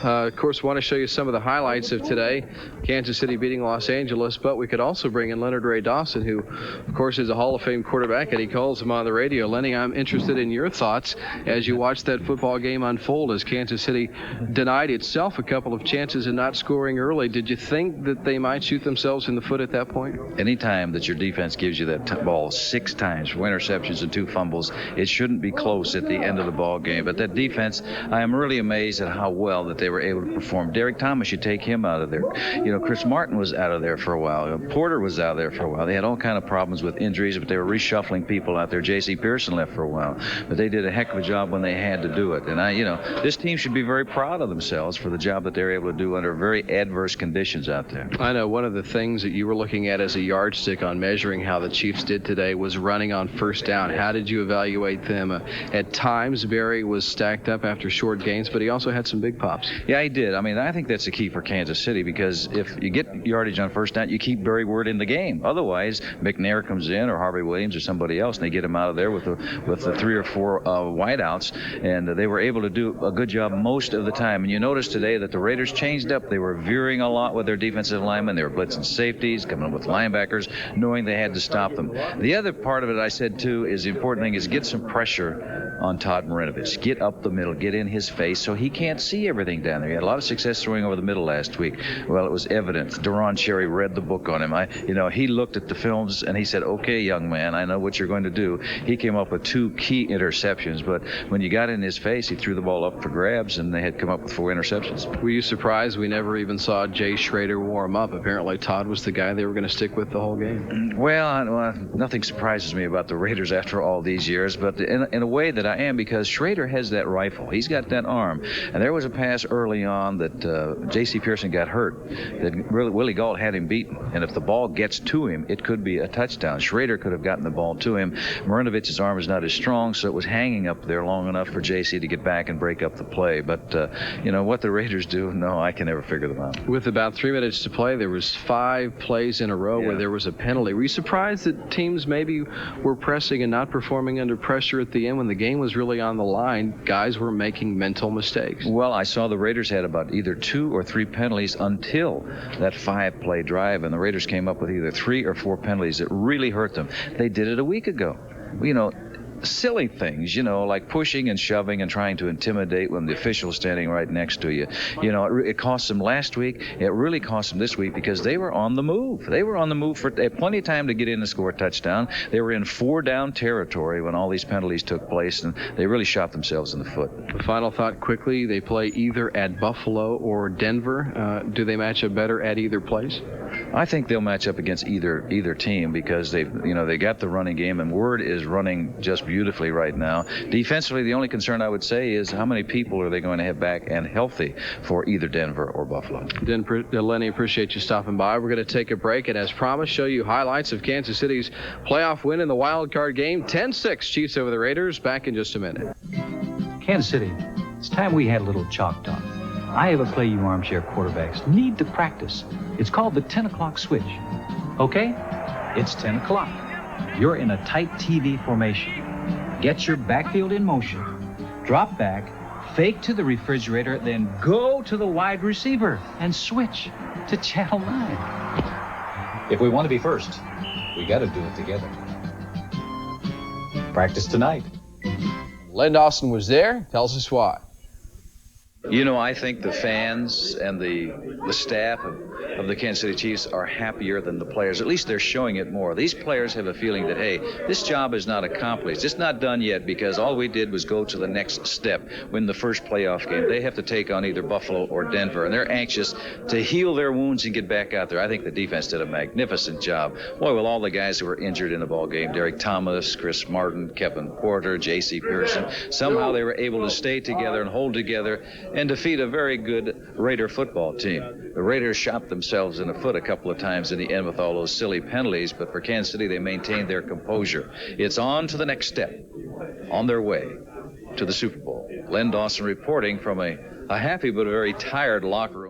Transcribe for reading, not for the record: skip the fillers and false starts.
Of course, want to show you some of the highlights of today. Kansas City beating Los Angeles, but we could also bring in Len Dawson, who, of course, is a Hall of Fame quarterback, and he calls him on the radio. Lenny, I'm interested in your thoughts as you watch that football game unfold as Kansas City denied itself a couple of chances in not scoring early. Did you think that they might shoot themselves in the foot at that point? Anytime that your defense gives you that ball 6 times, 4 interceptions and 2 fumbles, it shouldn't be close at the end of the ball game. But that defense, I am really amazed at how well that they were able to perform. Derek Thomas, you take him out of there. You know, Chris Martin was out of there for a while. Porter was out there for a while. They had all kind of problems with injuries, but they were reshuffling people out there. J.C. Pearson left for a while, but they did a heck of a job when they had to do it. And this team should be very proud of themselves for the job that they're able to do under very adverse conditions out there. I know one of the things that you were looking at as a yardstick on measuring how the Chiefs did today was running on first down. How did you evaluate them? At times, Barry was stacked up after short gains, but he also had some big pops. Yeah, he did. I mean, I think that's the key for Kansas City, because if you get yardage on first down, you keep Barry Ward in the game. Otherwise, McNair comes in, or Harvey Williams, or somebody else, and they get him out of there with the 3 or 4 wideouts, and they were able to do a good job most of the time. And you notice today that the Raiders changed up. They were veering a lot with their defensive linemen. They were blitzing safeties, coming in with linebackers, knowing they had to stop them. The other part of it, I said, too, is the important thing is get some pressure on Todd Marinovich. Get up the middle, get in his face so he can't see everything down there. He had a lot of success throwing over the middle last week. Well, it was evident. Deron Cherry read the book on him. He looked at the films and he said, okay, young man, I know what you're going to do. He came up with 2 key interceptions, but when you got in his face, he threw the ball up for grabs, and they had come up with 4 interceptions. Were you surprised we never even saw Jay Schrader warm up? Apparently, Todd was the guy they were going to stick with the whole game. Well, nothing surprises me about the Raiders after all these years, but in a way that I am, because Schrader has that rifle. He's got that arm. And there was a pass early on that J.C. Pearson got hurt, that really Willie Gault had him beaten. And if the ball gets to him, it could be a touchdown. Schrader could have gotten the ball to him. Marinovich's arm is not as strong, so it was hanging up there long enough for J.C. to get back and break up the play. But, what the Raiders do, no, I can never figure them out. With about 3 minutes to play, there was 5 plays in a row where there was a penalty. Were you surprised that teams maybe were pressing and not performing under pressure at the end when the game was really on the line? Guys were making mental mistakes. Well, I saw the Raiders had about either 2 or 3 penalties until that 5-play drive, and the Raiders came up with either 3 or 4 penalties that really hurt them. They did it a week ago. Silly things, like pushing and shoving and trying to intimidate when the official's standing right next to you. It cost them last week. It really cost them this week because they were on the move. They were on the move they had plenty of time to get in and score a touchdown. They were in 4-down territory when all these penalties took place, and they really shot themselves in the foot. Final thought quickly, they play either at Buffalo or Denver. Do they match up better at either place? I think they'll match up against either team because they got the running game, and Word is running just beautifully right now. Defensively, the only concern I would say is how many people are they going to have back and healthy for either Denver or Buffalo. Lenny, appreciate you stopping by. We're going to take a break and, as promised, show you highlights of Kansas City's playoff win in the wild card game. 10-6 Chiefs over the Raiders. Back in just a minute. Kansas City, it's time we had a little chalk talk. I have a play you armchair quarterbacks need to practice. It's called the 10 o'clock switch. Okay? It's 10 o'clock. You're in a tight TV formation. Get your backfield in motion. Drop back, fake to the refrigerator, then go to the wide receiver and switch to channel 9. If we want to be first, we got to do it together. Practice tonight. Len Dawson was there. Tells us why. I think the fans and the staff of the Kansas City Chiefs are happier than the players. At least they're showing it more. These players have a feeling that, hey, this job is not accomplished. It's not done yet because all we did was go to the next step, win the first playoff game. They have to take on either Buffalo or Denver, and they're anxious to heal their wounds and get back out there. I think the defense did a magnificent job. Boy, with all the guys who were injured in the ball game, Derek Thomas, Chris Martin, Kevin Porter, J.C. Pearson, somehow they were able to stay together and hold together and defeat a very good Raider football team. The Raiders shot themselves in the foot a couple of times in the end with all those silly penalties, but for Kansas City, they maintained their composure. It's on to the next step, on their way to the Super Bowl. Len Dawson reporting from a happy but a very tired locker room.